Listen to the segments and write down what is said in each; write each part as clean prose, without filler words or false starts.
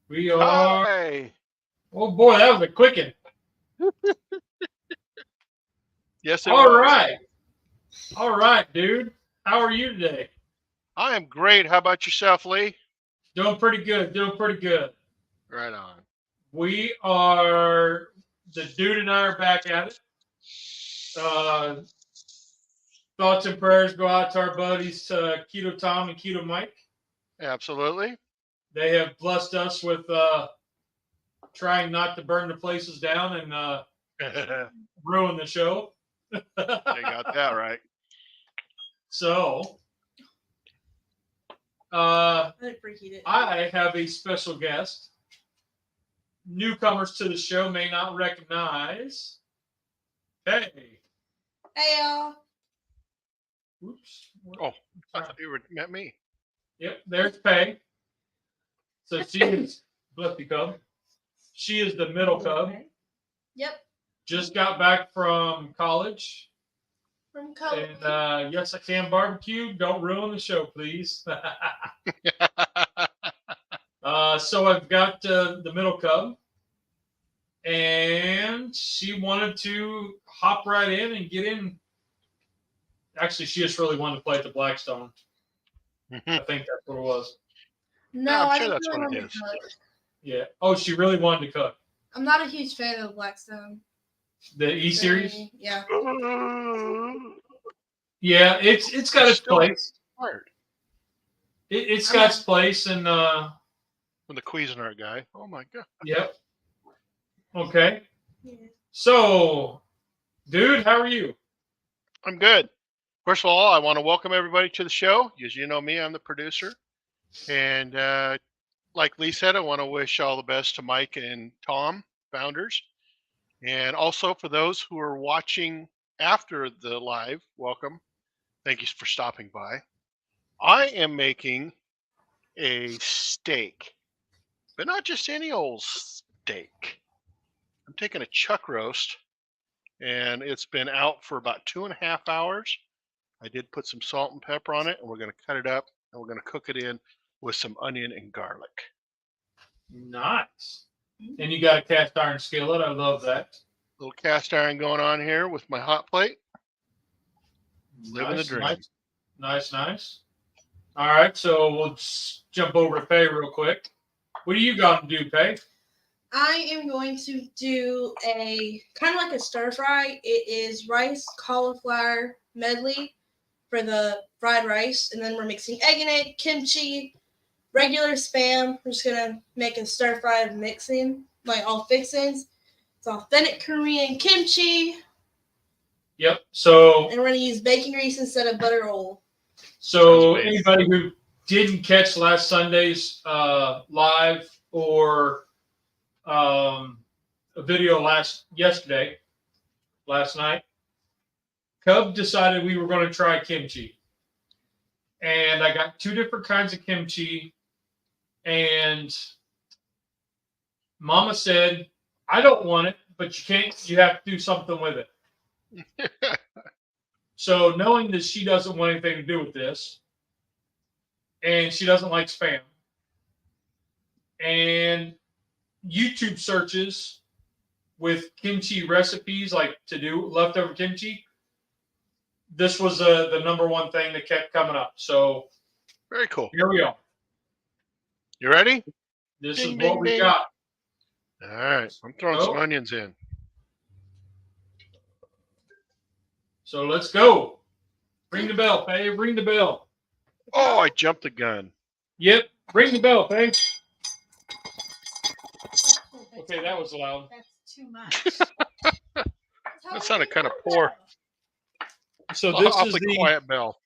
We are. Hi. Oh boy, that was a quick one. Yes, it All was. right. All right, dude. How are you today? I am great. How about yourself, Lee? Doing pretty good. Doing pretty good. Right on. We are. The dude and I are back at it. Uh, thoughts and prayers go out to our buddies Keto Tom and Keto Mike. Absolutely. They have blessed us with trying not to burn the places down and They ruin the show. got that right. So, I have a special guest. Newcomers to the show may not recognize. Hey. Hey y'all. Oops. Oh, I thought you meant me. Yep, there's Pay. So she is, bless you, Cub. She is the middle cub. Yep. Just got back from college. From college. And yes, I can barbecue. Don't ruin the show, please. So I've got the middle cub. And she wanted to hop right in and get in. Actually, she just really wanted to play at the Blackstone. I think that's what it was. No, Yeah, I'm I sure just that's really what it wanted is. to cook. Yeah. Oh, she really wanted to cook. I'm not a huge fan of Blackstone. The E series. Yeah. Yeah, it's got its place. Hard. It's got its place, and With the Cuisinart guy. Oh my god. yep. Okay. Yeah. So, dude, how are you? I'm good. First of all, I want to welcome everybody to the show. As you know me, I'm the producer. And like Lee said, I want to wish all the best to Mike and Tom, founders. And also for those who are watching after the live, welcome. Thank you for stopping by. I am making a steak, but not just any old steak. I'm taking a chuck roast, and it's been out for about 2.5 hours. I did put some salt and pepper on it, and we're going to cut it up, and we're going to cook it in with some onion and garlic. Nice. And you got a cast iron skillet. I love that. Little cast iron going on here with my hot plate. Living the dream. Nice. All right, so we'll just jump over to Pay real quick. What do you got to do, Pay? I am going to do a kind of like a stir fry. It is rice, cauliflower medley for the fried rice, and then we're mixing egg in it, kimchi, regular Spam. We're just gonna make a stir fry of mixing, like all fixings. It's authentic Korean kimchi. Yep. So, and we're gonna use bacon grease instead of butter oil. So anybody who didn't catch last Sunday's live or a video last night, Cub decided we were going to try kimchi. And I got 2 different kinds of kimchi. And Mama said, I don't want it, but you have to do something with it. So knowing that she doesn't want anything to do with this, and she doesn't like Spam, and YouTube searches with kimchi recipes, like to do leftover kimchi, this was the number one thing that kept coming up. So very cool. Here we go. You ready? This is what we got. All right, I'm throwing some onions in. So let's go. Ring the bell, Pay. Ring the bell. Oh, I jumped the gun. Yep. Ring the bell, Pay. Okay, that was loud. That's too much. That sounded kind of poor. So this is the quiet bell.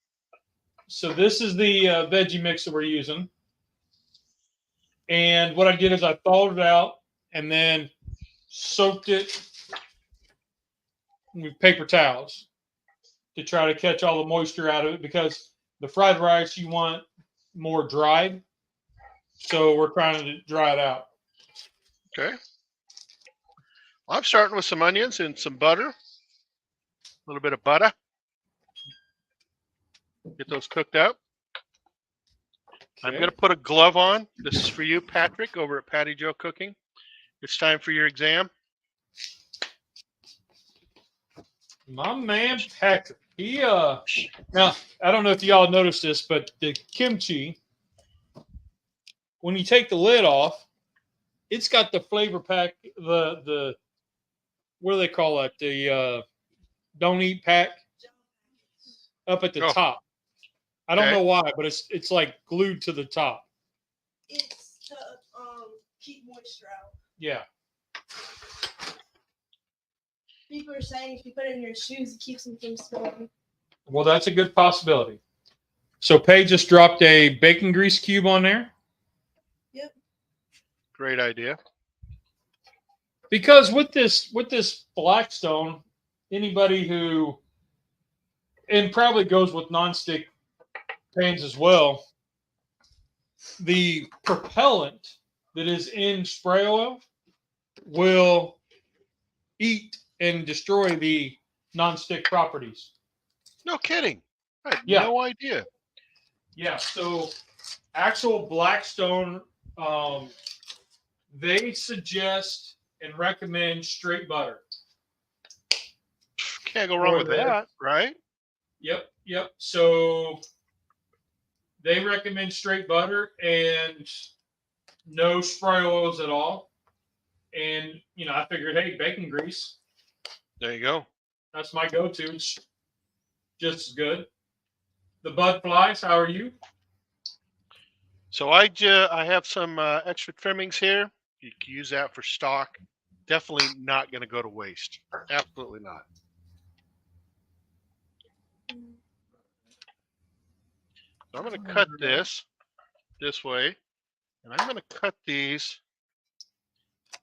So this is the veggie mix that we're using. And what I did is I thawed it out and then soaked it with paper towels to try to catch all the moisture out of it, because the fried rice you want more dried. So we're trying to dry it out. Okay. Well, I'm starting with some onions and some butter. A little bit of butter. Get those cooked up. I'm going to put a glove on. This is for you, Patrick, over at Patty Joe Cooking. It's time for your exam. My man Patrick. He now I don't know if y'all noticed this, but the kimchi, when you take the lid off, it's got the flavor pack, the what do they call it? The don't eat pack up at the top. I don't know why, but it's like glued to the top. It's to keep moisture out. Yeah. People are saying if you put it in your shoes, it keeps them from spilling. Well, that's a good possibility. So Paige just dropped a bacon grease cube on there. Yep. Great idea. Because with this Blackstone, anybody who, and probably goes with nonstick pans as well, the propellant that is in spray oil will eat and destroy the nonstick properties. No kidding. I had Yeah. no idea. Yeah, so actual Blackstone, they suggest and recommend straight butter. Can't go wrong with that, right? Yep. So they recommend straight butter and no spray oils at all. And, I figured, hey, bacon grease. There you go. That's my go-to. It's just as good. The bud flies, how are you? So I have some extra trimmings here. You can use that for stock. Definitely not going to go to waste. Absolutely not. So I'm going to cut this way, and I'm going to cut these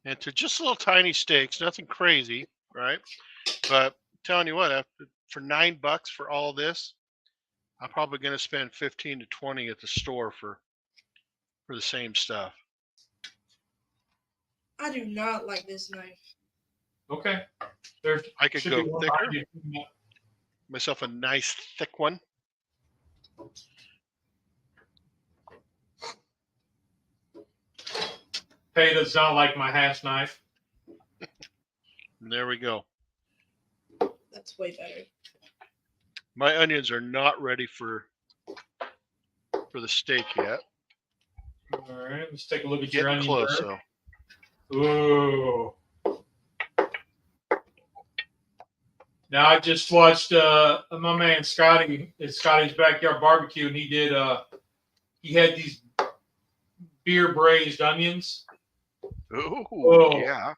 into just little tiny steaks. Nothing crazy, right? But I'm telling you what, for $9 for all this, I'm probably going to spend 15 to 20 at the store for the same stuff. I do not like this knife. Okay. I could go thicker. Myself a nice thick one. Hey, does not like my hash knife. And there we go. That's way better. My onions are not ready for the steak yet. All right, let's take a look at your onion. Getting close, though. Ooh. Now I just watched my man Scotty at Scotty's Backyard Barbecue, and he had these beer braised onions. Ooh, yeah.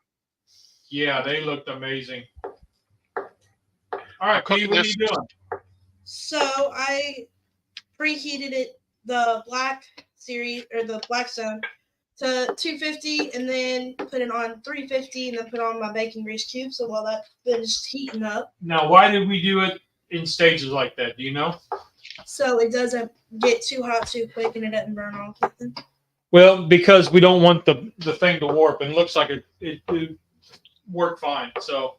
Yeah, they looked amazing. All right, Pete, what are you doing? So I preheated the Black series or the Blackstone to 250, and then put it on 350, and then put on my bacon grease cube. So while that's finished heating up. Now, why did we do it in stages like that? Do you know? So it doesn't get too hot too quick, and it doesn't burn off. Well, because we don't want the thing to warp, and it looks like it worked fine. So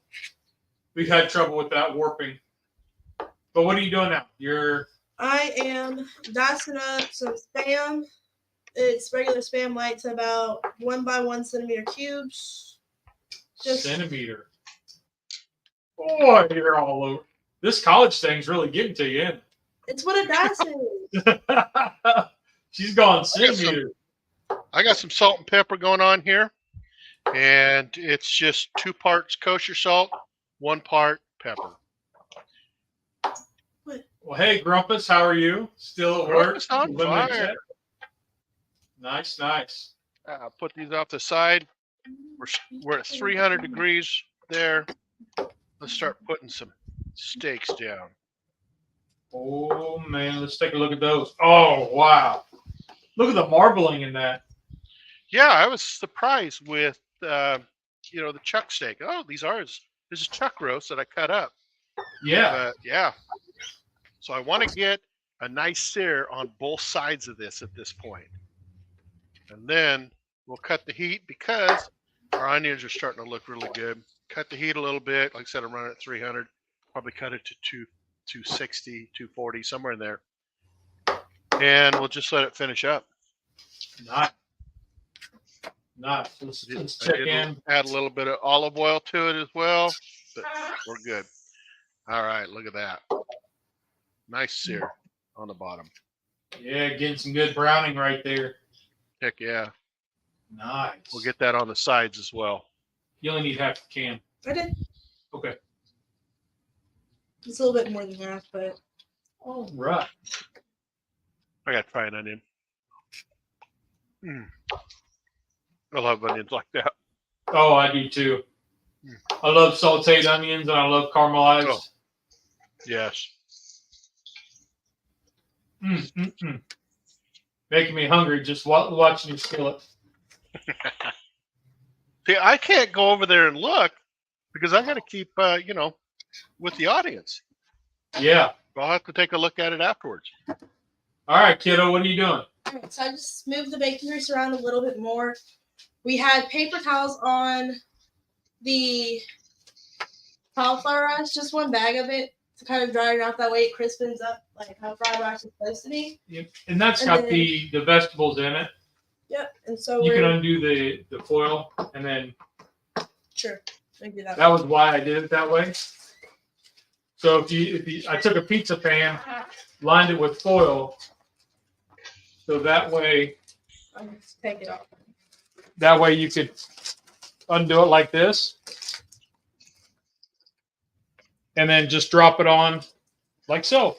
we've had trouble with that warping. But what are you doing now? I am dicing up some Spam. It's regular Spam lights, about 1 by 1 centimeter cubes. Centimeter. Boy, you're all over. This college thing's really getting to you, isn't it? It's what a dice is. She's gone centimeter. I got some salt and pepper going on here, and it's just 2 parts kosher salt, 1 part pepper. Well, hey, Grumpus, how are you? Still at work? Grumpus on fire. Nice. I'll put these off the side. We're at 300 degrees there. Let's start putting some steaks down. Oh, man, let's take a look at those. Oh, wow. Look at the marbling in that. Yeah, I was surprised with, the chuck steak. Oh, this is chuck roast that I cut up. Yeah. Yeah. So I want to get a nice sear on both sides of this at this point. And then we'll cut the heat because our onions are starting to look really good. Cut the heat a little bit. Like I said, I'm running at 300. Probably cut it to 260, 240, somewhere in there. And we'll just let it finish up. Nice. Nice. Let's check in. Add a little bit of olive oil to it as well, but we're good. All right, look at that. Nice sear on the bottom. Yeah, getting some good browning right there. Heck yeah. Nice. We'll get that on the sides as well. You only need half a can. I did. Okay. It's a little bit more than half, but. All right. I got to try an onion. I love onions like that. Oh, I do too. I love sauteed onions and I love caramelized. Oh. Yes. Making me hungry just watching you skill it. See, I can't go over there and look because I got to keep, with the audience. Yeah. I'll have to take a look at it afterwards. All right, kiddo, what are you doing? All right, so I just moved the bacon grease around a little bit more. We had paper towels on the cauliflower rice, just one bag of it to kind of dry it out. That way it crispens up like how fried rice is supposed to be. Yep. And that's got the vegetables in it. Yep. And so you can undo the foil and then. Sure. I can do that. That was why I did it that way. So if I took a pizza pan, lined it with foil, so that way. I'll just take it off. That way you could undo it like this. And then just drop it on like so.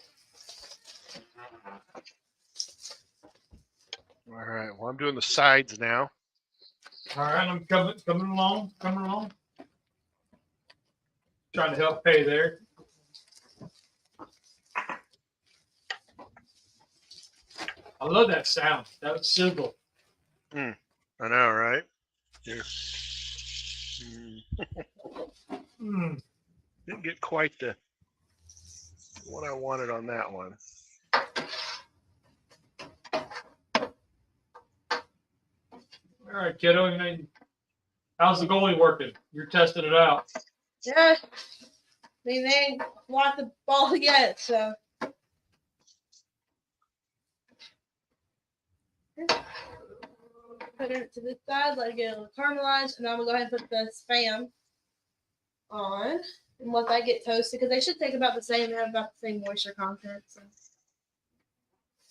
All right. Well, I'm doing the sides now. All right. I'm coming along. Trying to help pay there. I love that sound. That was sizzle. I know, right? Yeah. Didn't get quite what I wanted on that one. All right, kiddo. How's the goalie working? You're testing it out. Yeah. I mean, they ain't blocked the ball yet, so. Put it to this side, let it get a little caramelized, and I'm gonna go ahead and put the Spam on and let that get toasted because they should take about the same, have about the same moisture content. So.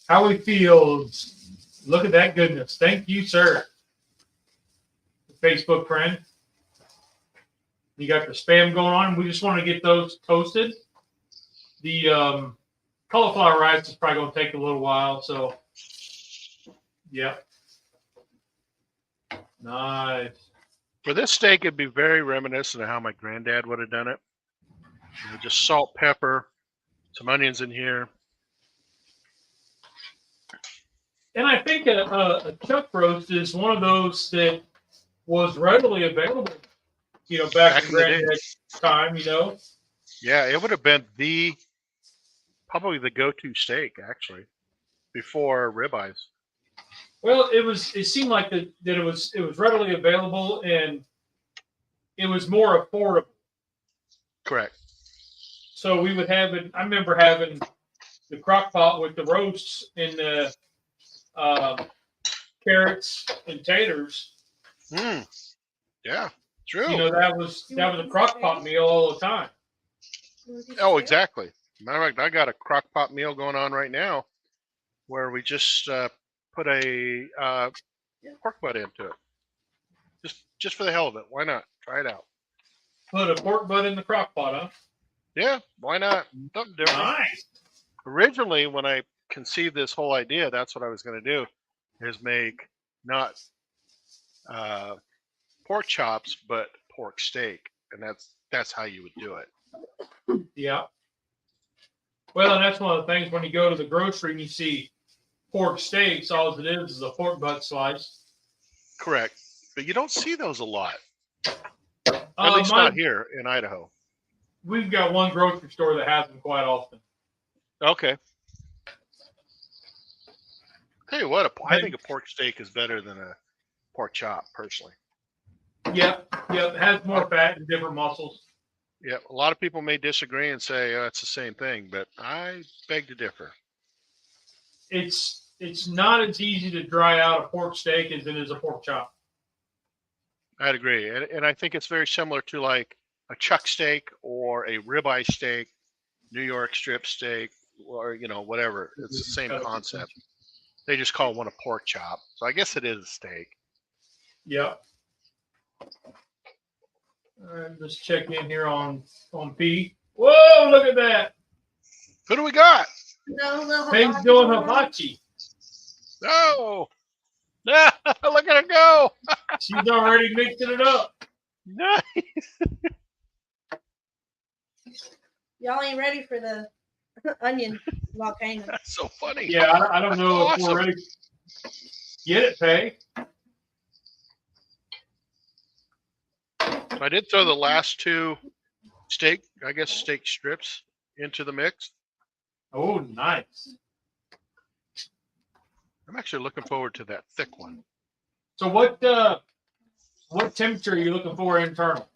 Howie Fields, look at that goodness. Thank you, sir. Facebook friend. You got the Spam going on. We just want to get those toasted. The cauliflower rice is probably going to take a little while, so yeah. Nice. For this steak, it'd be very reminiscent of how my granddad would have done it. Just salt, pepper, some onions in here. And I think a chuck roast is one of those that was readily available, back in granddad's time, Yeah, it would have been probably the go-to steak, actually, before ribeyes. Well, it seemed like that it was readily available and it was more affordable. Correct. So we would have it. I remember having the crock pot with the roasts and the carrots and taters. Yeah, true. That was a crock pot meal all the time. Oh, exactly. Matter of fact, I got a crock pot meal going on right now where we just put a pork butt into it. Just for the hell of it. Why not? Try it out. Put a pork butt in the crock pot, huh? Yeah, why not? Something different. Nice. Originally, when I conceived this whole idea, that's what I was going to do, is make not pork chops, but pork steak. And that's how you would do it. Yeah. Well, and that's one of the things when you go to the grocery and you see pork steaks, all it is a pork butt slice. Correct. But you don't see those a lot. At least not here in Idaho. We've got one grocery store that has them quite often. Okay. Tell you what, I think a pork steak is better than a pork chop, personally. Yep. It has more fat and different muscles. Yeah, a lot of people may disagree and say it's the same thing, but I beg to differ. It's it's not as easy to dry out a pork steak as it is a pork chop. I'd agree. And I think it's very similar to like a chuck steak or a ribeye steak, New York strip steak, or, whatever. It's the same concept. They just call one a pork chop. So I guess it is a steak. Yep. All right, let's check in here on P. Whoa, look at that. Who do we got? No, Peg's doing hibachi. Oh, look at her go. She's already mixing it up. Nice. Y'all ain't ready for the onion volcano. That's so funny. Yeah, I don't know if Awesome. we're ready. Get it, Peg. I did throw the last two steak strips into the mix. Oh, nice. I'm actually looking forward to that thick one. So what temperature are you looking for internal?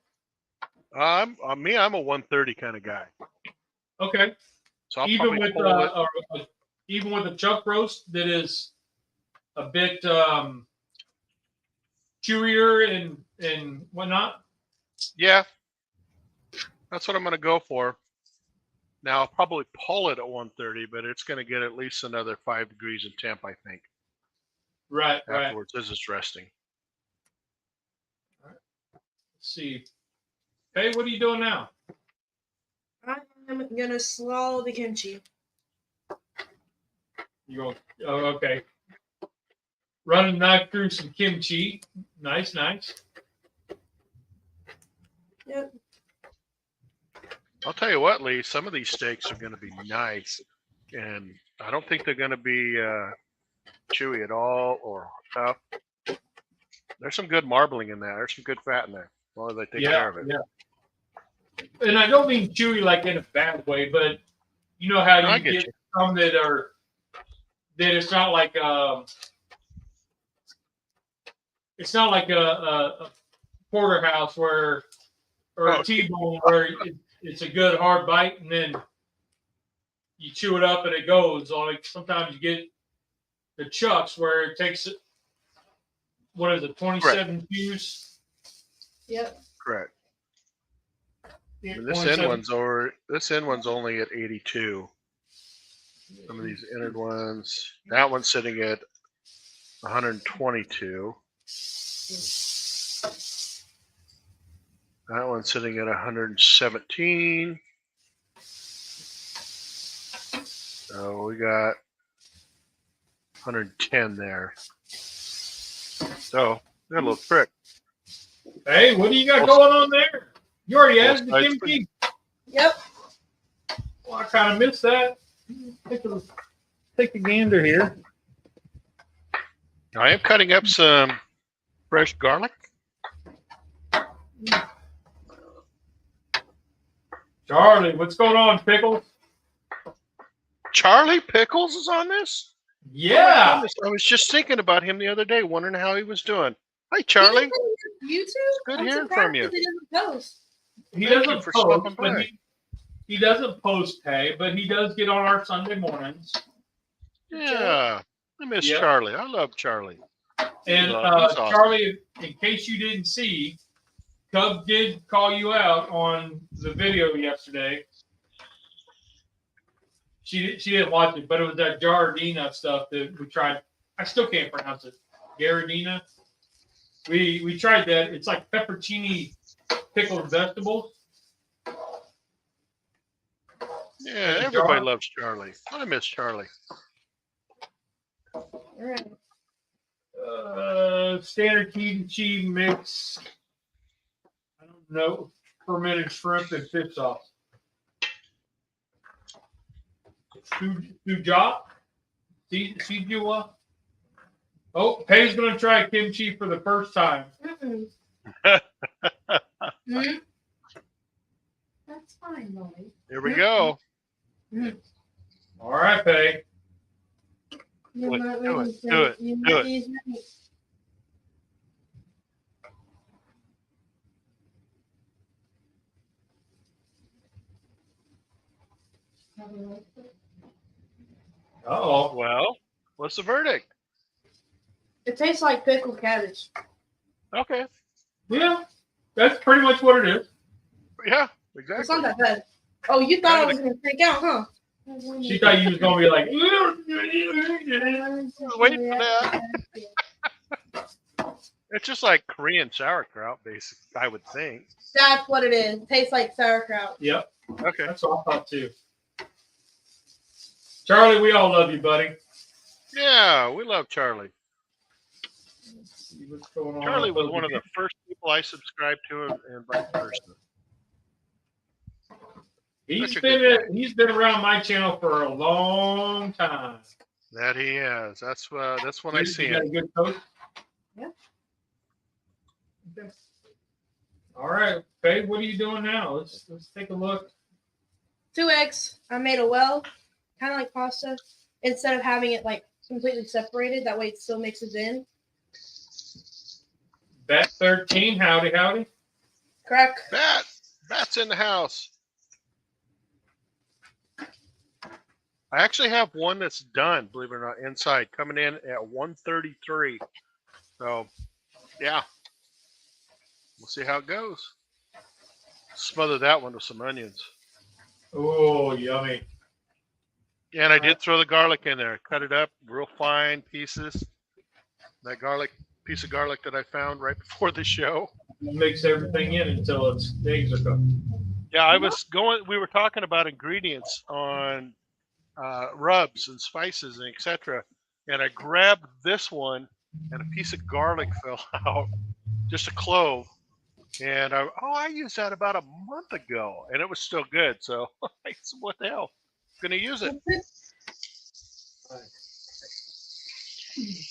I'm a 130 kind of guy. Okay. So I'll Even probably with pull it. even with a chuck roast that is a bit chewier and whatnot. Yeah, that's what I'm going to go for. Now I'll probably pull it at 130, but it's going to get at least another 5 degrees in temp, I think. Right. Afterwards, as it's resting. Let's see. Hey, what are you doing now? I'm gonna swallow the kimchi. You go. Oh, okay. Run a knife through some kimchi. Nice. Yep. I'll tell you what, Lee, some of these steaks are going to be nice, and I don't think they're going to be chewy at all or tough. There's some good marbling in there. There's some good fat in there. As long as they take care of it. Yeah. And I don't mean chewy like in a bad way, but you know how you get some that it's not like a porterhouse or a T-bone where it's a good hard bite and then you chew it up and it goes. Like sometimes you get the chucks where it takes 27 chews? Yep. Correct. Yeah, This end one's only at 82. Some of these innard ones. That one's sitting at 122. That one's sitting at 117. So we got 110 there. So we got a little trick. Hey, what do you got going on there? You already added the kimchi. Yep. Well, I kind of missed that. Take a gander here. I am cutting up some fresh garlic. Charlie, what's going on, Pickles? Charlie Pickles is on this? Yeah. I was just thinking about him the other day, wondering how he was doing. Hi, Charlie. YouTube? Good hearing from you. He doesn't post. He Thank doesn't you for post, stopping but by. he doesn't post pay, but he does get on our Sunday mornings. Yeah. I miss Yeah. Charlie. I love Charlie. And He's awesome. Charlie, in case you didn't see, Cub did call you out on the video yesterday. She didn't watch it, but it was that Giardina stuff that we tried. I still can't pronounce it. Giardina. We tried that. It's like pepperoni pickled vegetables. Yeah, everybody loves Charlie. I miss Charlie. All right. Standard kimchi mix. I don't know. Fermented shrimp and fish sauce. Sujat? Sijua? Oh, Pay's going to try kimchi for the first time. That's fine, Molly. Here we go. All right, Pay. Do it. Uh-oh. Well, What's the verdict? It tastes like pickled cabbage. Okay. Yeah, that's pretty much what it is. Yeah, It's exactly. not that bad. Oh, you thought I was gonna freak out, huh? She thought you was gonna be like, Wait for that. It's just like Korean sauerkraut, basically, I would think. That's what it is. It tastes like sauerkraut. yep, Okay. that's what I thought too. Charlie, we all love you, buddy. Yeah, we love Charlie. Let's see what's going on. Charlie was one of the first people I subscribed to, and vice versa. He's been around my channel for a long time. That he is. That's when I see You got him. a good coach? Yeah. Okay. All right, Faye, what are you doing now? Let's take a look. 2 eggs. I made a well, kind of like pasta, instead of having it like completely separated. That way it still mixes in. Bat 13, howdy, howdy. Crack. Bat's in the house. I actually have one that's done, believe it or not, inside, coming in at 133. So, yeah. We'll see how it goes. Smother that one with some onions. Oh, yummy. And I did throw the garlic in there. Cut it up real fine pieces. That piece of garlic that I found right before the show. Mix everything in until the eggs are cooked. Yeah, we were talking about ingredients on rubs and spices and etc. And I grabbed this one and a piece of garlic fell out, just a clove. And I used that about a month ago and it was still good. So I said, what the hell? I'm going to use it.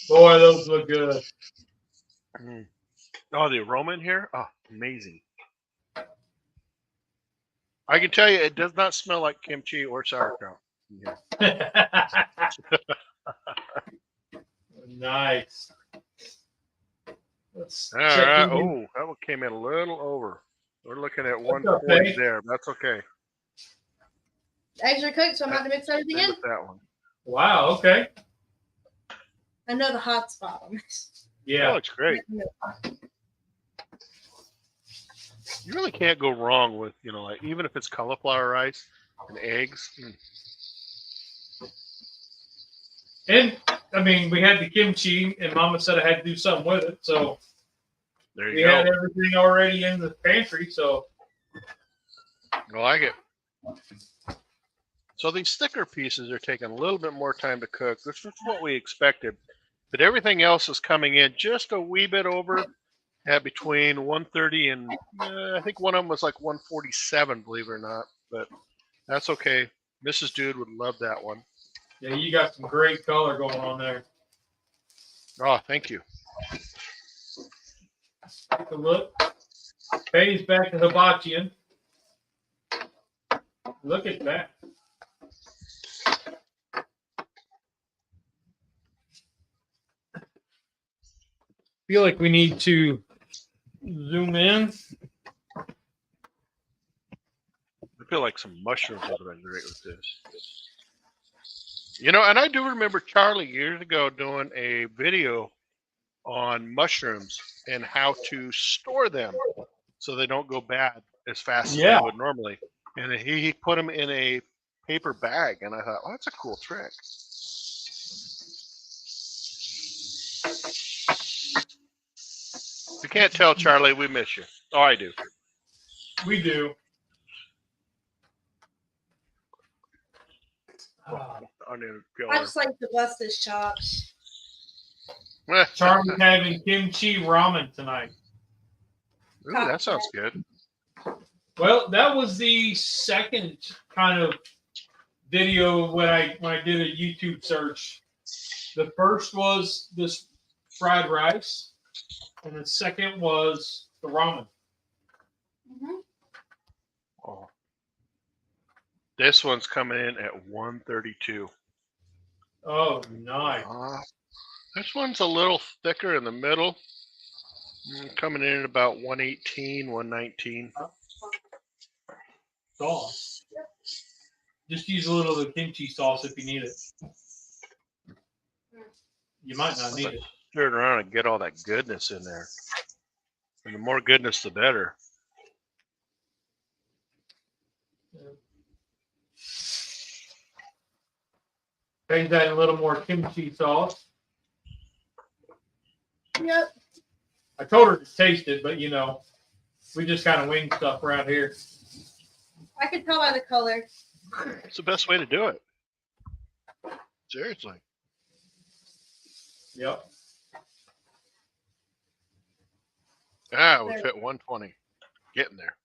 Boy, those look good. Mm. Oh, the aroma in here? Oh, amazing. I can tell you it does not smell like kimchi or sauerkraut. Yeah. Nice. Let's All check right. in. Oh, that one came in a little over. We're looking at That's 140 okay. there. That's okay. Eggs are cooked, so I'm about to mix everything Same in. with that one. Wow, okay. I know the hot spot on this. Yeah. That looks great. You really can't go wrong with, like even if it's cauliflower rice and eggs. And I mean, we had the kimchi, and Mama said I had to do something with it, so There we you had go. everything already in the pantry. So I like it. So these thicker pieces are taking a little bit more time to cook, which is what we expected. But everything else is coming in just a wee bit over at between 130 and I think one of them was like 147, believe it or not. But that's okay. Mrs. Dude would love that one. yeah, you got some great color going on there. Oh, thank you. Take a look. Faye's back to hibachian. Look at that. Feel like we need to zoom in. I feel like some mushrooms would have been great with this. And I do remember Charlie years ago doing a video on mushrooms and how to store them so they don't go bad as fast as they would normally. And he put them in a paper bag, and I thought, oh, that's a cool trick. If you can't tell, Charlie, we miss you. Oh, I do. We do. I just like to bust his chops. Charlie's having kimchi ramen tonight. Ooh, that sounds good. Well, that was the second kind of video when I did a YouTube search. The first was this fried rice, and the second was the ramen. Mm-hmm. Oh. This one's coming in at 132. Oh, nice. This one's a little thicker in the middle. Coming in at about 118, 119. Sauce. Just use a little of the kimchi sauce if you need it. you might not need it. Stir it around and get all that goodness in there. And the more goodness, the better. Change that in a little more kimchi sauce. Yep. I told her to taste it, but we just kind of wing stuff around here. I can tell by the color. It's the best way to do it. Seriously. Yep. Ah, we fit 120. Getting there.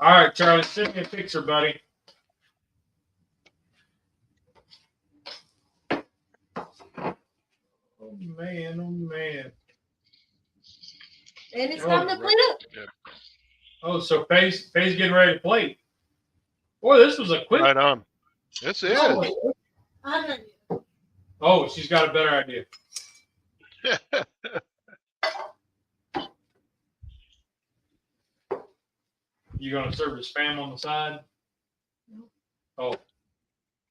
All right, Charlie, send me a picture, buddy. Oh man, oh man. And it's time to clean up. Oh, so Faye's getting ready to plate. Boy, this was a quick. Right on. This is. I don't know. Oh, she's got a better idea. You gonna serve the spam on the side? Oh,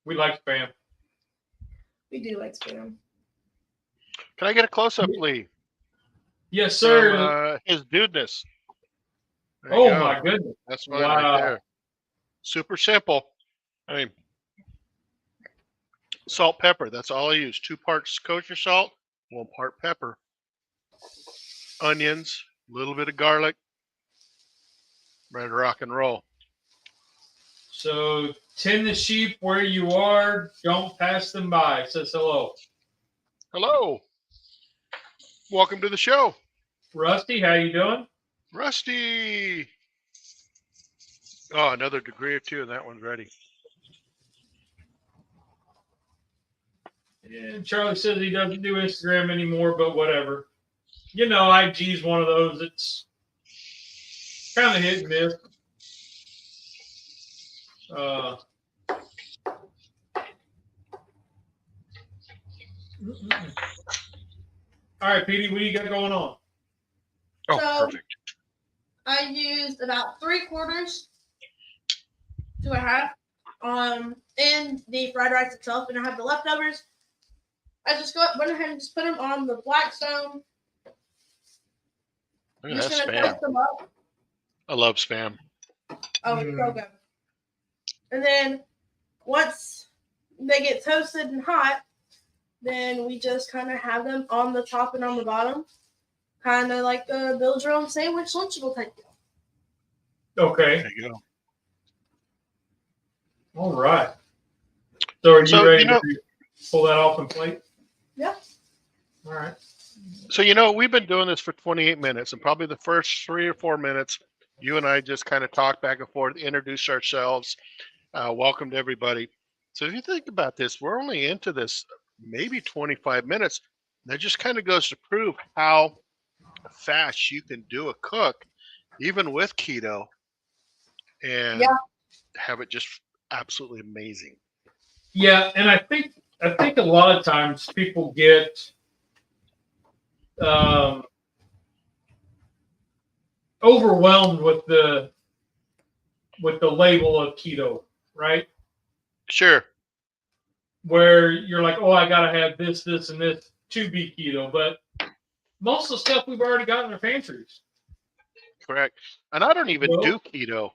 we like spam. We do like spam. Can I get a close-up, Lee? Yes, sir. From, his dudeness. There you Oh go. my goodness. That's mine right there. Super simple. I mean, salt, pepper. That's all I use. 2 parts kosher salt, 1 part pepper. Onions, a little bit of garlic. Ready to rock and roll. So tend the sheep where you are. Don't pass them by. Says hello. Hello. Welcome to the show. Rusty, how you doing? Rusty. Oh, another degree or 2, and that one's ready. And Charlie says he doesn't do Instagram anymore, but whatever. IG's one of those that's kind of hit and miss. All right, Petey, what do you got going on? Oh, So- perfect. I used about 3/4 to a half in the fried rice itself, and I have the leftovers. I just went ahead and just put them on the Blackstone. Look I'm at just that gonna spam. toast them up. I love spam. Oh, it's so good. And then once they get toasted and hot, then we just kind of have them on the top and on the bottom, kind of like a build your own sandwich Lunchable type deal. Okay. There you go. All right. So are you So, ready to pull that off and plate? Yeah. All right. So, we've been doing this for 28 minutes, and probably the first 3 or 4 minutes, you and I just kind of talked back and forth, introduced ourselves, welcomed everybody. So if you think about this, we're only into this maybe 25 minutes. That just kind of goes to prove how fast you can do a cook, even with keto, and have it just absolutely amazing. Yeah, and I think a lot of times people get overwhelmed with the label of keto, right? Sure. Where you're like, oh, I gotta have this, and this to be keto, but most of the stuff we've already got in our pantries. Correct. And I don't even do keto,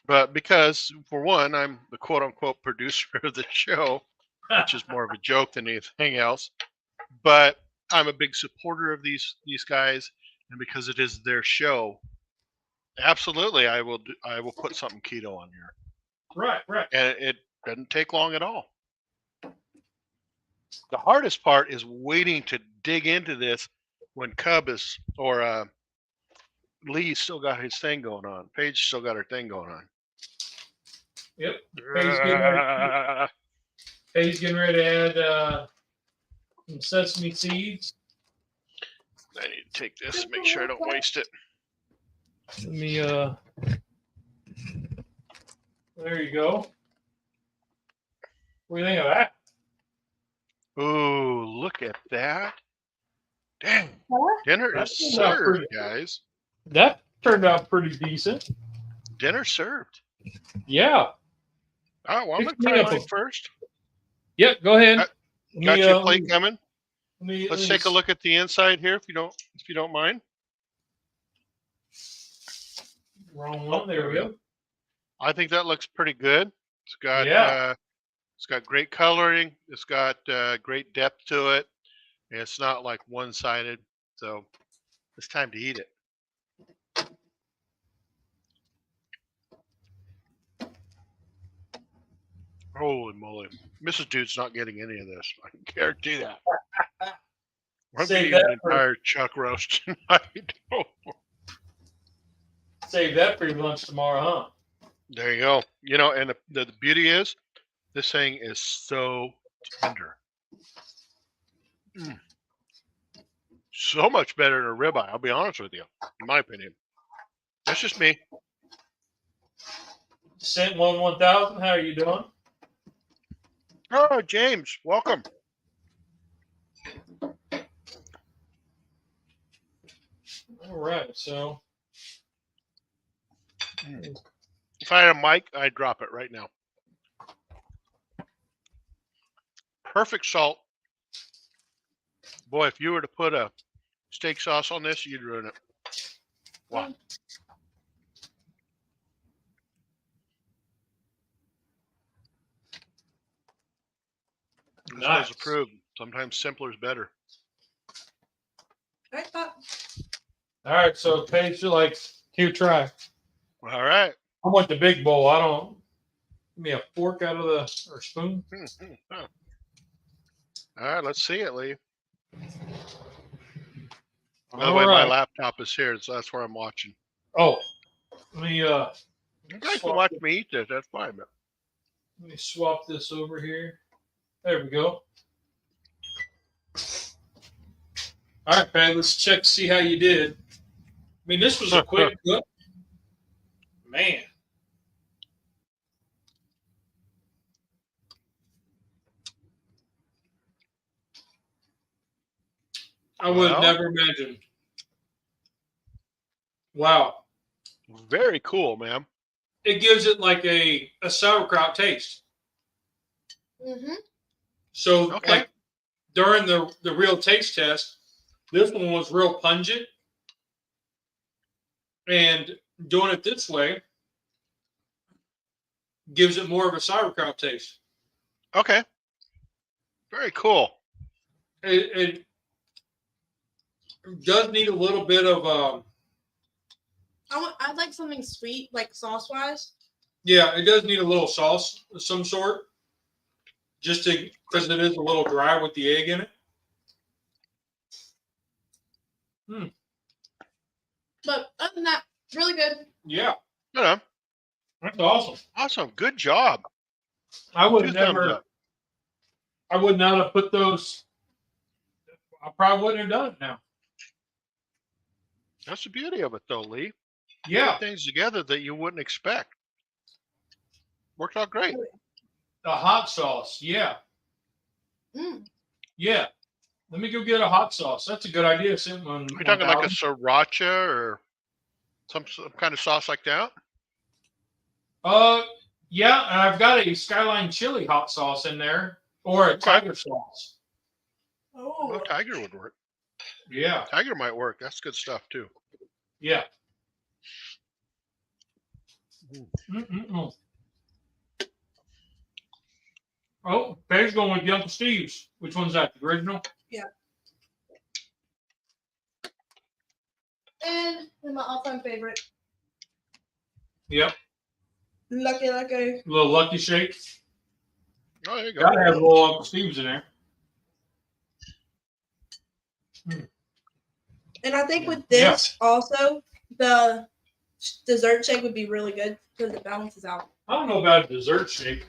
but because, for one, I'm the quote-unquote producer of the show, which is more of a joke than anything else. But I'm a big supporter of these guys, and because it is their show, absolutely, I will put something keto on here. Right. And it doesn't take long at all. The hardest part is waiting to dig into this when Cub is, or Lee's still got his thing going on. Paige still got her thing going on. Yep. Paige's getting ready to add some sesame seeds. I need to take this, make sure I don't waste it. Let me there you go. What do you think of that? Ooh, look at that. Dang. Dinner is That's served, pretty- guys. That turned out pretty decent. Dinner served. Yeah. Oh, well, I'm going Pick to me try up mine a- first. Yep, go ahead. Got your plate coming. Let Let's me take a look at the inside here, if you don't mind. Wrong one. There we go. I think that looks pretty good. It's got great coloring. It's got great depth to it. And it's not like one-sided. So it's time to eat it. Holy moly. Mrs. Dude's not getting any of this. I can guarantee that. I'm going to eat an entire chuck roast tonight. Save that for your lunch tomorrow, huh? There you go. You know, and the beauty is, this thing is so tender. So much better than a ribeye, I'll be honest with you, in my opinion. That's just me. Cent 1000, how are you doing? Oh, James, welcome. All right, so if I had a mic, I'd drop it right now. Perfect salt. Boy, if you were to put a steak sauce on this, you'd ruin it. Wow. This was approved. Sometimes simpler is better. All right, so Paige, here, try. All right. I want the big bowl. I don't. Give me a fork out of or spoon. All right, let's see it, Lee. By the way, my laptop is here, so that's where I'm watching. Oh, let me. You guys can watch me eat this. That's fine. Man. Let me swap this over here. There we go. All right, man. Let's check to see how you did. I mean, this was a quick cook. Man. I would have never imagined. Wow. Very cool, man. It gives it like a sauerkraut taste. Mm-hmm. So, like, during the real taste test, this one was real pungent. And doing it this way gives it more of a sauerkraut taste. Okay. Very cool. It does need a little bit of I'd like something sweet, like sauce wise. Yeah, it does need a little sauce of some sort, just because it is a little dry with the egg in it. But other than that, it's really good. Yeah. Yeah. That's awesome. Awesome. Good job. I would not have put those. I probably wouldn't have done it now. That's the beauty of it, though, Lee. Yeah. Put things together that you wouldn't expect. Worked out great. The hot sauce. Yeah. Yeah. Let me go get a hot sauce. That's a good idea. Are you talking like a sriracha or some kind of sauce like that? Yeah, and I've got a Skyline chili hot sauce in there, or a tiger sauce. Oh, well, tiger would work. Yeah, tiger might work. That's good stuff too. Yeah. Oh, Peg's going with the Uncle Steve's. Which one's that? The original? Yeah. And my all-time favorite. Yep. Lucky. A little Lucky Shake. Oh, there you go. Gotta have a little Uncle Steve's in there. And I think with this also, the dessert shake would be really good because it balances out. I don't know about a dessert shake.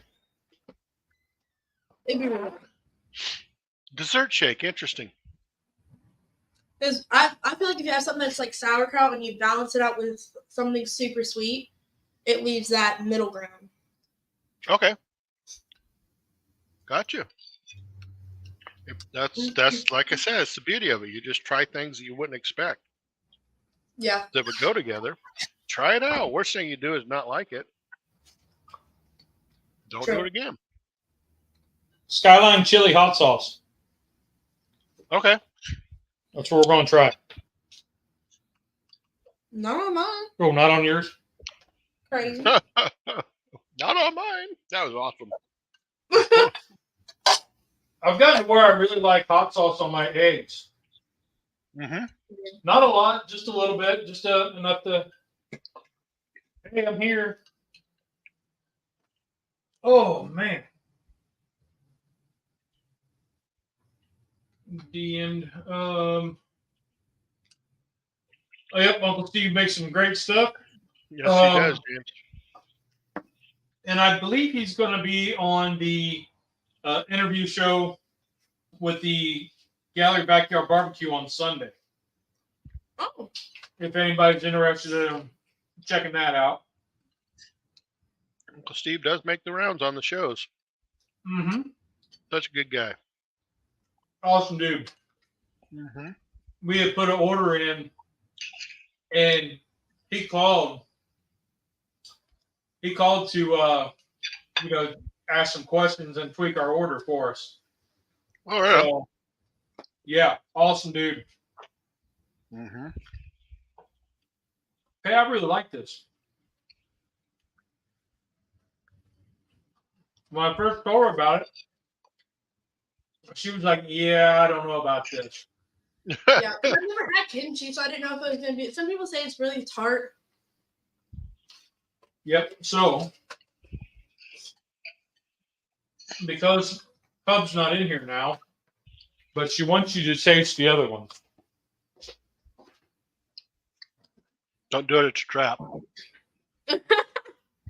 It'd be really good. Dessert shake, interesting. Because I feel like if you have something that's like sauerkraut and you balance it out with something super sweet, it leaves that middle ground. Okay. Gotcha. That's like I said, it's the beauty of it. You just try things that you wouldn't expect. Yeah. That would go together. Try it out. Worst thing you do is not like it. Don't do it again. Skyline chili hot sauce. Okay. That's what we're going to try. Not on mine. Oh, not on yours? Crazy. Not on mine. That was awesome. I've gotten to where I really like hot sauce on my eggs. Mm-hmm. Not a lot, just a little bit, just enough to. Hey, I'm here. Oh man. DM'd. Oh yep, Uncle Steve makes some great stuff. Yes, he does, James. And I believe he's going to be on the interview show with the Gallery Backyard Barbecue on Sunday. Oh. If anybody's interested in checking that out. Uncle Steve does make the rounds on the shows. Mm-hmm. Such a good guy. Awesome dude. Mm-hmm. We had put an order in, and he called. He called to, ask some questions and tweak our order for us. All right. So, yeah, awesome dude. Mm-hmm. Hey, I really like this. When I first told her about it, she was like, "Yeah, I don't know about this." Yeah, I've never had kimchi, so I didn't know if it was gonna be. Some people say it's really tart. Yep. So, because Cub's not in here now, but she wants you to taste the other ones. Don't do it. It's a trap.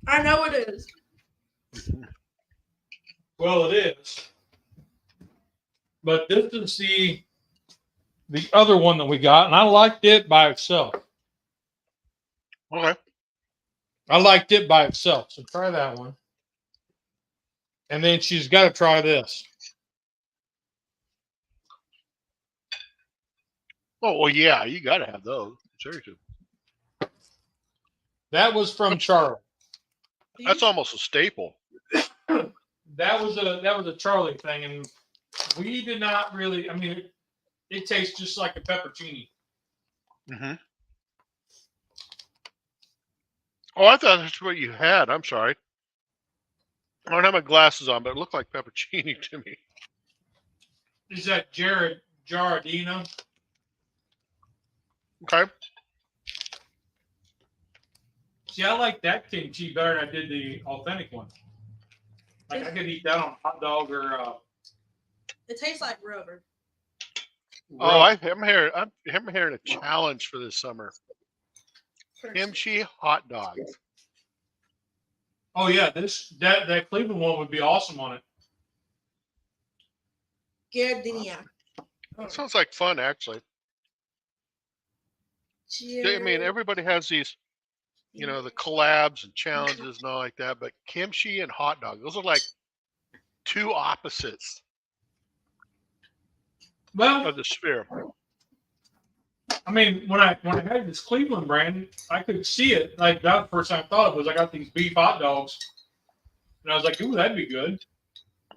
I know it is. Well, it is. But this is the other one that we got, and I liked it by itself. Okay. I liked it by itself, so try that one. And then she's got to try this. Oh, well, yeah, you got to have those. Seriously. That was from Charlie. That's almost a staple. That was a Charlie thing, and we did not really. I mean, it tastes just like a peppercini. Mm-hmm. Oh, I thought that's what you had. I'm sorry. I don't have my glasses on, but it looked like peppercini to me. Is that Giardino? Okay. See, I like that kimchi better than I did the authentic one. Like I could eat that on a hot dog or. It tastes like rubber. Oh, I'm hearing a challenge for this summer. Kimchi hot dog. Oh yeah, that Cleveland one would be awesome on it. Giardino. That sounds like fun, actually. I mean, everybody has these, the collabs and challenges and all like that, but kimchi and hot dog, those are like two opposites of the sphere. I mean, when I had this Cleveland brand, I could see it. Like that was the first time I thought of was I got these beef hot dogs, and I was like, "Ooh, that'd be good."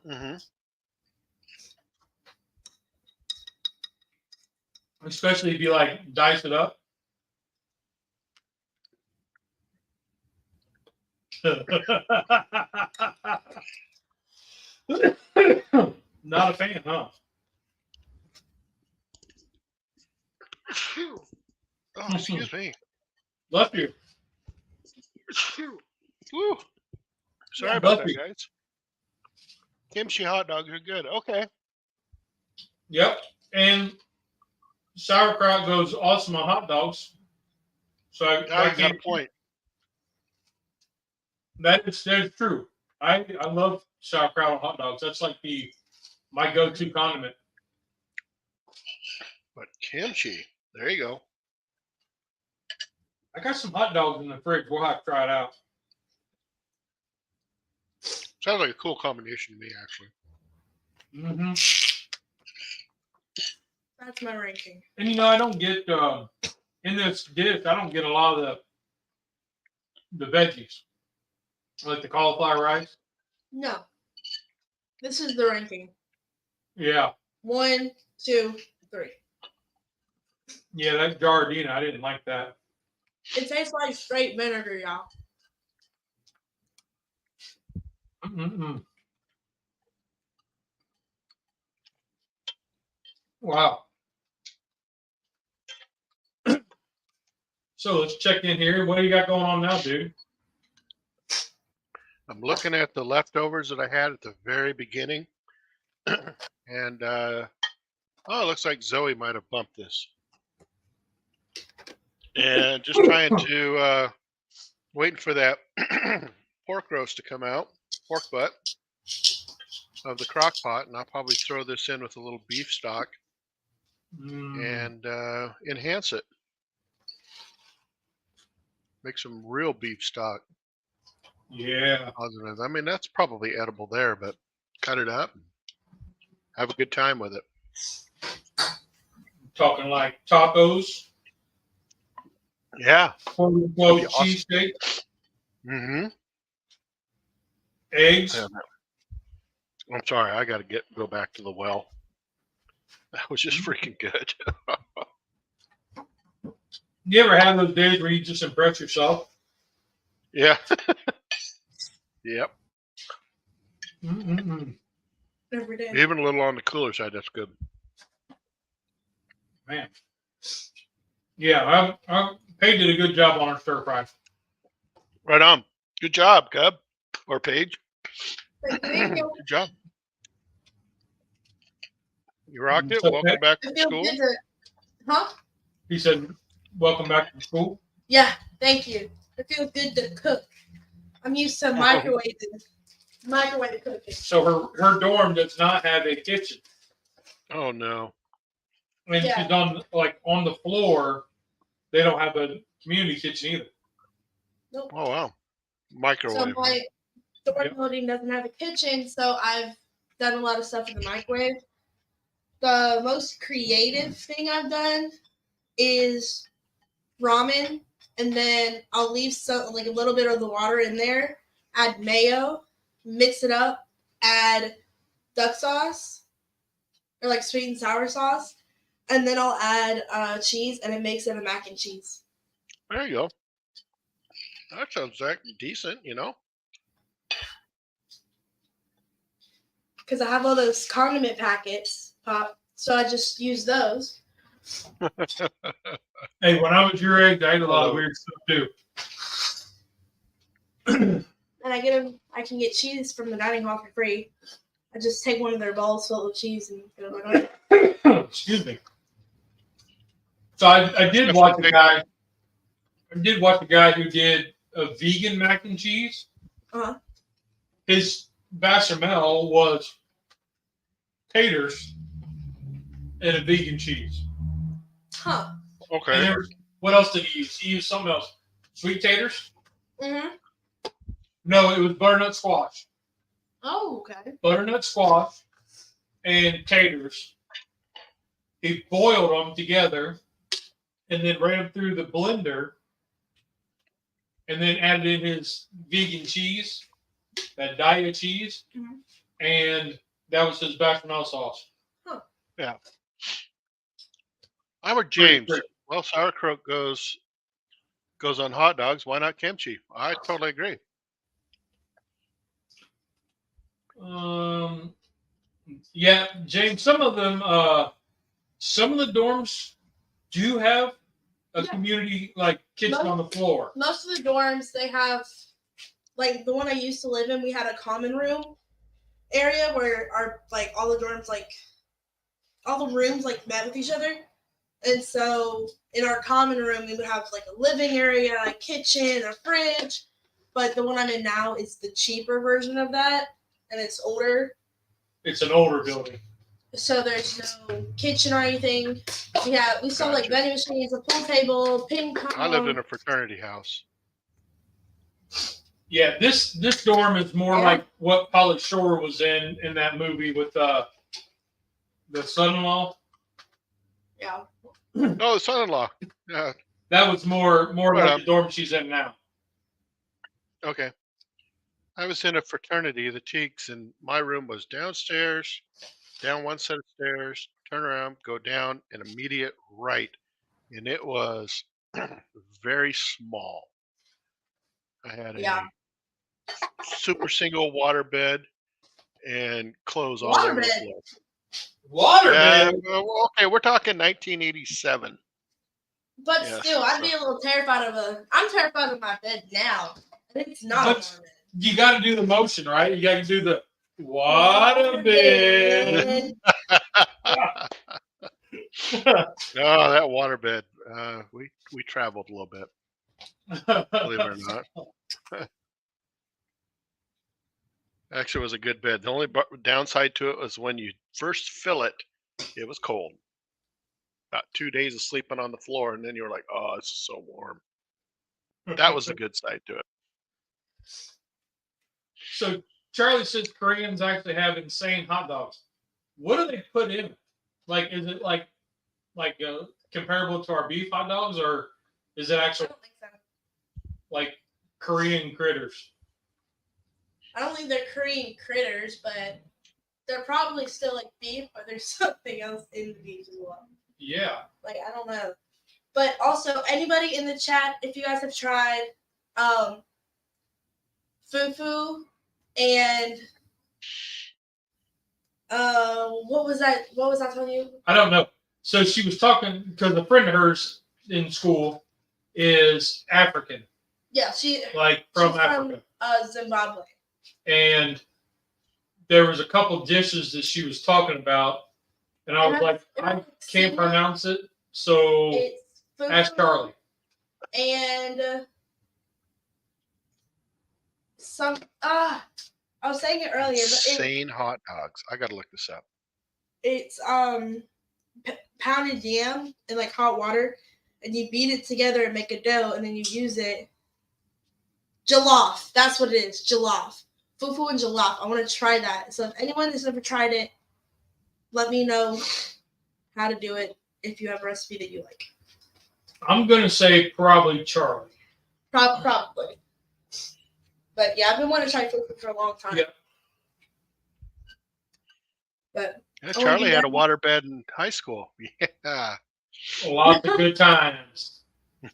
Mm-hmm. Especially if you like dice it up. Not a fan, huh? Oh, excuse me. Left you. Woo. Sorry about that, guys. Kimchi hot dogs are good. Okay. Yep. And sauerkraut goes awesome on hot dogs. So I got a point. That is true. I love sauerkraut on hot dogs. That's like my go-to condiment. But kimchi, there you go. I got some hot dogs in the fridge. We'll have to try it out. Sounds like a cool combination to me, actually. Mm-hmm. That's my ranking. And I don't get in this dish. I don't get a lot of the veggies, like the cauliflower rice. No. This is the ranking. Yeah. 1, 2, 3. Yeah, that Gardena, I didn't like that. It tastes like straight vinegar, y'all. Mm-mm-mm. Wow. So let's check in here. What do you got going on now, dude? I'm looking at the leftovers that I had at the very beginning. And, it looks like Zoe might have bumped this. And just trying to, waiting for that pork roast to come out, pork butt of the crock pot. And I'll probably throw this in with a little beef stock and enhance it. Make some real beef stock. Yeah. Positive. I mean, that's probably edible there, but cut it up and have a good time with it. Talking like tacos, Yeah. pork Awesome. cheesesteak, Mm-hmm. eggs. Yeah, I'm sorry, I got to go back to the well. That was just freaking good. You ever have those days where you just impress yourself? Yeah. Yep. Mm-mm-mm. Every day. Even a little on the cooler side, that's good. Man. Yeah, Paige did a good job on her stir fry. Right on. Good job, Cub or Paige. Thank you. Good job. You rocked it. So, Welcome back It to feels school. good to, huh? He said, "Welcome back to school." Yeah, thank you. It feels good to cook. I'm used to microwave cooking. So her dorm does not have a kitchen, Oh no. and Yeah. she's on the floor. They don't have a community kitchen either. Nope. Oh wow. So Microwave. my dorm Yep. building doesn't have a kitchen, so I've done a lot of stuff in the microwave. The most creative thing I've done is ramen, and then I'll leave some like a little bit of the water in there, add mayo, mix it up, add duck sauce or like sweet and sour sauce, and then I'll add cheese, and it makes it a mac and cheese. There you go. That sounds like decent, you know. Because I have all those condiment packets, Pop, so I just use those. Hey, when I was your age, I ate a lot of weird stuff too. And I can get cheese from the dining hall for free. I just take one of their bowls filled with cheese and go like that. Excuse me. So I did watch a guy. I did watch a guy who did a vegan mac and cheese. Uh-huh. His bechamel was taters and a vegan cheese. Huh. Okay. And what else did he use? He used something else. Sweet taters? Mm-hmm. No, it was butternut squash. Oh, okay. Butternut squash and taters. He boiled them together and then ran them through the blender and then added in his vegan cheese, that diet cheese, and that was his bechamel sauce. Huh. Yeah. I'm with James. Great. Well, sauerkraut goes on hot dogs. Why not kimchi? I totally agree. Yeah, James, some of them, some of the dorms do have a community like kitchen on the floor. Most of the dorms, they have, like the one I used to live in, we had a common room area where all the dorms, all the rooms met with each other. And so in our common room, we would have like a living area, a kitchen, a fridge. But the one I'm in now is the cheaper version of that, and it's older. It's an older building. So there's no kitchen or anything. We saw like vending machines, a pool table, ping pong. I lived in a fraternity house. Yeah, this dorm is more like what Polly Shore was in that movie with the son-in-law. Yeah. Oh, the son-in-law. Yeah. That was more Right like on. the dorm she's in now. Okay. I was in a fraternity, the Teaks, and my room was downstairs, down one set of stairs, turn around, go down, and immediate right. And it was very small. I had Yeah. a super single water bed and clothes all over the Waterbed. floor. Yeah, Waterbed. well, okay, we're talking 1987. But Yes, still, I'd so be a little terrified I'm terrified of my bed now. And it's not a But waterbed. you got to do the motion, right? You got to do the waterbed. oh, that waterbed. We traveled a little bit, believe it or not. Actually, it was a good bed. The only downside to it was when you first fill it, it was cold. About 2 days of sleeping on the floor, and then you were like, "Oh, this is so warm." That was the good side to it. So Charlie says Koreans actually have insane hot dogs. What do they put in it? Like, is it like comparable to our beef hot dogs, or is it I actually don't think so. like Korean critters? I don't think they're Korean critters, but they're probably still like beef, or there's something else in the beef as well. Yeah. Like, I don't know. But also, anybody in the chat, if you guys have tried fufu and what was I telling you? I don't know. So she was talking because a friend of hers in school is African, Yeah, she's from Africa. from Zimbabwe. And there was a couple dishes that she was talking about, and I was like, I can't pronounce it, so It's fufu ask Charlie. and I was saying it earlier, but Insane hot dogs. I got to look this up. it's pounded yam in like hot water, and you beat it together and make a dough, and then you use it. Jollof. That's what it is. Jollof. Fufu and jollof. I want to try that. So if anyone has ever tried it, let me know how to do it if you have a recipe that you like. I'm going to say probably Charlie. Probably. But yeah, I've been wanting to try fufu for a long time. Yeah. But Yeah, Charlie had a waterbed in high school. Yeah. Lots of good times.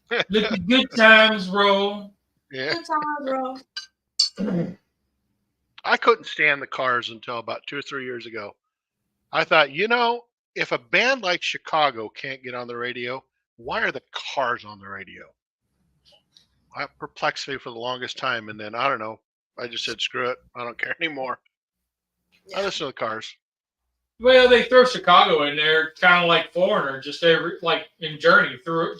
Let the good times roll. Yeah. good time, bro. I couldn't stand the Cars until about 2 or 3 years ago. I thought, if a band like Chicago can't get on the radio, why are the Cars on the radio? That perplexed me for the longest time, and then I don't know. I just said, screw it. I don't care anymore. Yeah. I listen to the Cars. Well, they throw Chicago in there, kind of like Foreigner, just in Journey through.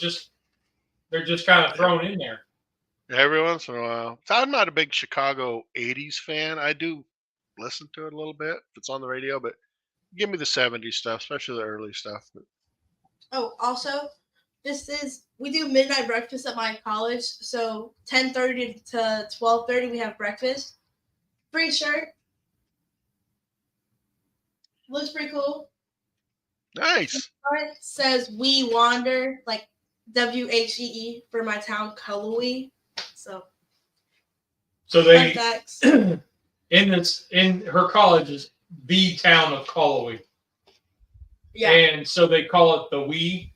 They're just kind of thrown in there. Every once in a while. So I'm not a big Chicago 80s fan. I do listen to it a little bit if it's on the radio, but give me the 70s stuff, especially the early stuff. Oh, also, we do midnight breakfast at my college. So 10:30 to 12:30 we have breakfast. Free shirt. Looks pretty cool. Nice. It says "We Wander," like WHEE for my town, Culinary. So they fun facts. in her college is the town of Callaway. Yeah. And so they call it the We.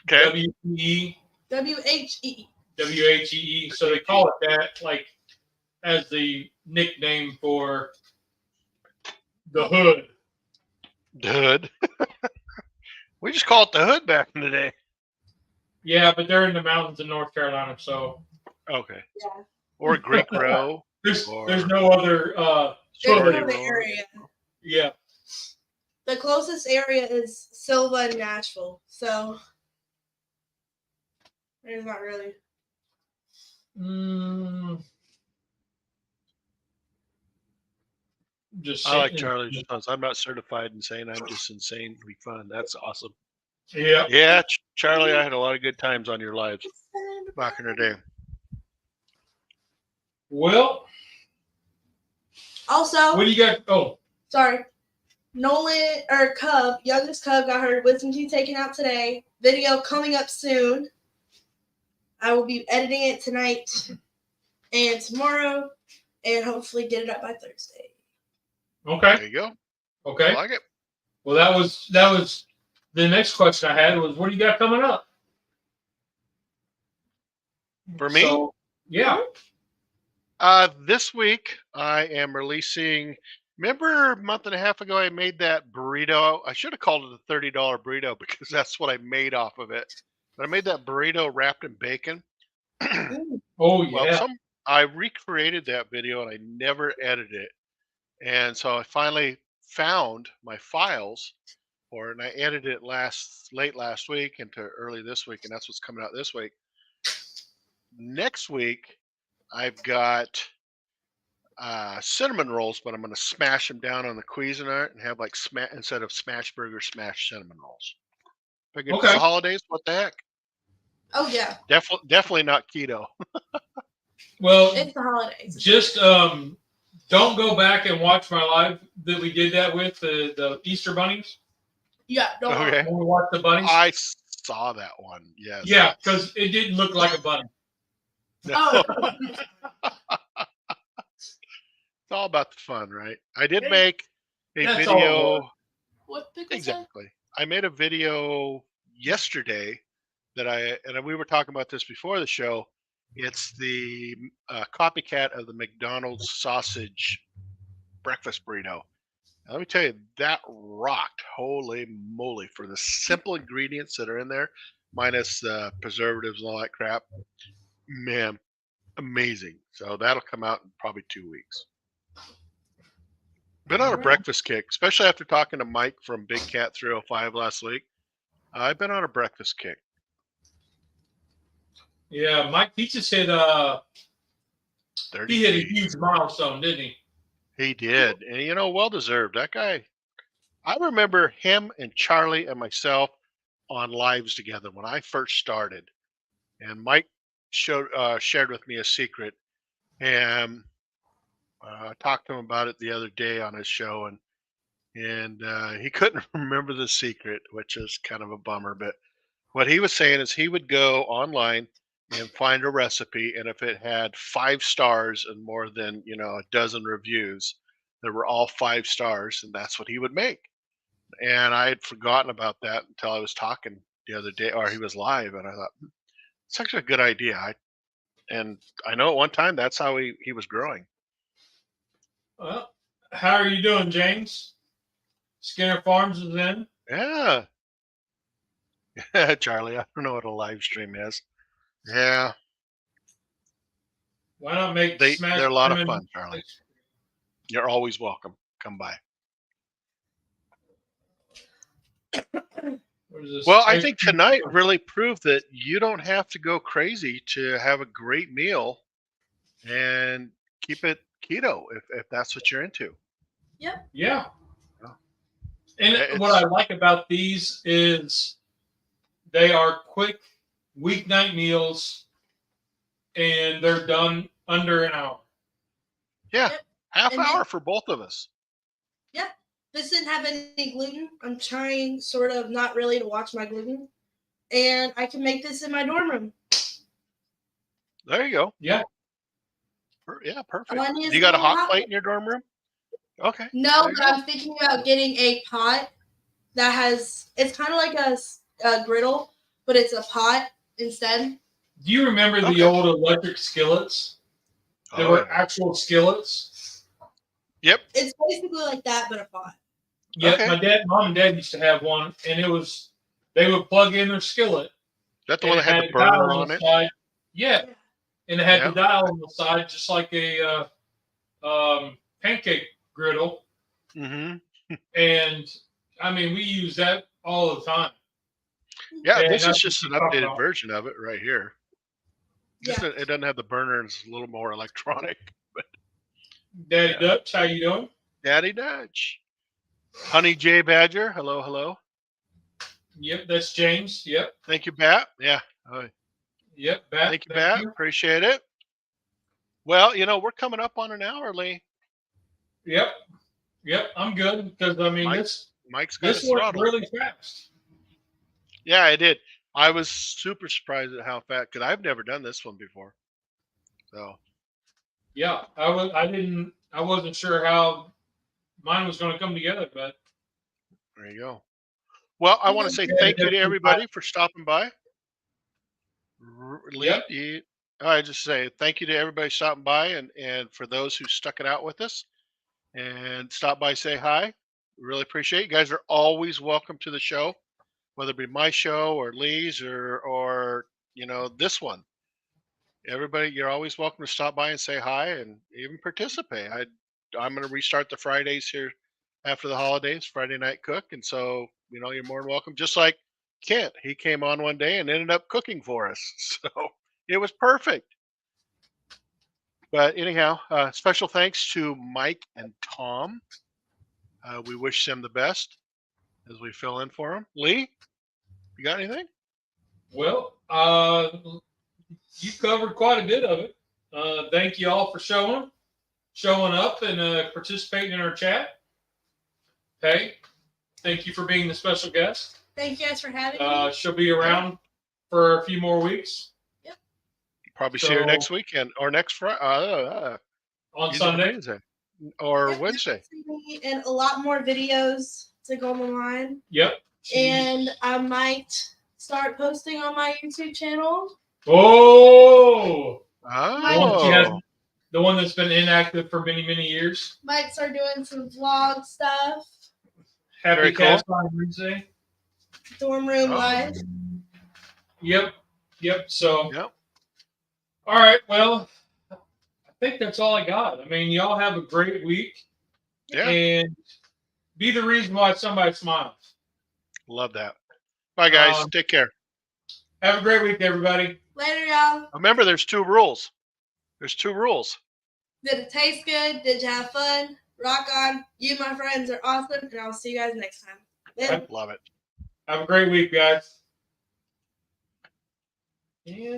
Okay. WE. WHEE. WHEE. So they call it that, as the nickname for the hood. The Hood. We just call it the Hood back in the day. Yeah, but they're in the mountains in North Carolina, so Okay. Yeah. Or Greek Row. there's no other Shorty There's no Row. area. yeah. The closest area is Silva and Nashville. So there's not really. Just I like Charlie's response. I'm not certified in saying I'm just insanely fun. That's awesome. Yeah. Yeah, Charlie, I had a lot of good times on your lives back in the day. Well, Also, what do you got? Oh, sorry. Youngest Cub got her wisdom teeth taken out today. Video coming up soon. I will be editing it tonight. and tomorrow, and hopefully get it up by Thursday. Okay. There you go. Okay. I like it. Well, that was the next question I had was, what do you got coming up? For me? So, yeah. This week I am releasing. Remember a month and a half ago I made that burrito? I should have called it a $30 burrito because that's what I made off of it. But I made that burrito wrapped in bacon. Oh, Well, yeah. I recreated that video and I never edited it. And so I finally found my files for it, and I edited it late last week into early this week, and that's what's coming out this week. Next week, I've got cinnamon rolls, but I'm going to smash them down on the Cuisinart and have like instead of smash burger, smash cinnamon rolls. Figured it's Okay. the holidays. What the heck? Oh yeah, Definitely not keto. Well, it's the holidays. just don't go back and watch my live that we did that with the Easter bunnies. Yeah, don't Okay. When we watched the bunnies. I saw that one. Yes. Yeah, because it didn't look like a bunny. No. Oh. It's all about the fun, right? I did make a That's all it video. was. What pickles? Exactly. I made a video yesterday and we were talking about this before the show. It's the copycat of the McDonald's sausage breakfast burrito. Now, let me tell you, that rocked. Holy moly. For the simple ingredients that are in there, minus the preservatives and all that crap, man, amazing. So that'll come out in probably 2 weeks. Been on a breakfast kick, especially after talking to Mike from Big Cat 305 last week. I've been on a breakfast kick. Yeah, Mike, he just hit he hit a huge milestone, didn't he? He did. And, well deserved. That guy, I remember him and Charlie and myself on lives together when I first started. And Mike shared with me a secret. And I talked to him about it the other day on his show. And he couldn't remember the secret, which is kind of a bummer. But what he was saying is he would go online and find a recipe, and if it had 5 stars and more than a dozen reviews that were all 5 stars, and that's what he would make. And I had forgotten about that until I was talking the other day, or he was live, and I thought it's actually a good idea. And I know at one time that's how he was growing. Well, how are you doing, James? Skinner Farms is in. Yeah. Charlie, I don't know what a live stream is. Yeah. Why not make They're a lot of fun, Charlie. You're always welcome. Come by. Well, I think tonight really proved that you don't have to go crazy to have a great meal and keep it keto if that's what you're into. Yep. Yeah. And what I like about these is they are quick weeknight meals, and they're done under an hour. Yeah, Yep. Half hour for both of us. Yep. This didn't have any gluten. I'm trying sort of not really to watch my gluten. And I can make this in my dorm room. There you go. Yeah. Yeah, perfect. One is You got a hot hot plate in your dorm room? Okay. No, but I'm thinking about getting a pot that has, it's kind of like a griddle, but it's a pot instead. Do you remember the old electric skillets? They were actual skillets. Yep. It's basically like that, but a pot. Yeah, my mom and dad used to have one, and they would plug in their skillet. That the one that had the burner on it? Side. Yeah. And it had the dial on the side, just like a pancake griddle. Mm-hmm. And I mean, we use that all the time. Yeah, and this is just an updated version of it right here. It doesn't have the burner, and it's a little more electronic. But Daddy Dutch, how you doing? Daddy Dutch. Honey J Badger, hello. Yep, that's James. Yep. Thank you, Bat. Yeah. Yep, Bat. Thank you, Bat. Appreciate it. Well, we're coming up on an hour, Lee. Yep. I'm good because I mean Mike's got this worked really fast. Yeah, I did. I was super surprised at how fast, because I've never done this one before. So Yeah, I wasn't sure how mine was going to come together, but There you go. Well, I want to say thank you to everybody for stopping by. Lee, yep. I just say thank you to everybody stopping by, and for those who stuck it out with us and stop by, say hi. Really appreciate it. You guys are always welcome to the show, whether it be my show or Lee's or this one. Everybody, you're always welcome to stop by and say hi and even participate. I'm going to restart the Fridays here after the holidays, Friday night cook, and so you're more than welcome. Just like Kent, he came on one day and ended up cooking for us, so it was perfect. But anyhow, special thanks to Mike and Tom. We wish them the best as we fill in for them. Lee, you got anything? Well, you covered quite a bit of it. Thank you all for showing up and participating in our chat. Hey, thank you for being the special guest. Thank you guys for having me. She'll be around for a few more weeks. Yep. Probably see her next weekend or next Friday. On Sunday. Wednesday or Wednesday. And a lot more videos to go online. Yep. And I might start posting on my YouTube channel. Oh! Oh! The one that's been inactive for many, many years. Might start doing some vlog stuff. Happy Cast on Wednesday. Dorm room life. Yep. So. Yep. All right. Well, I think that's all I got. I mean, y'all have a great week. Yeah. And be the reason why somebody smiles. Love that. Bye, guys. Take care. Have a great week, everybody. Later, y'all. Remember, there's 2 rules. There's 2 rules. Did it taste good? Did you have fun? Rock on. You, my friends, are awesome, and I'll see you guys next time. Later. Love it. Have a great week, guys. Yeah.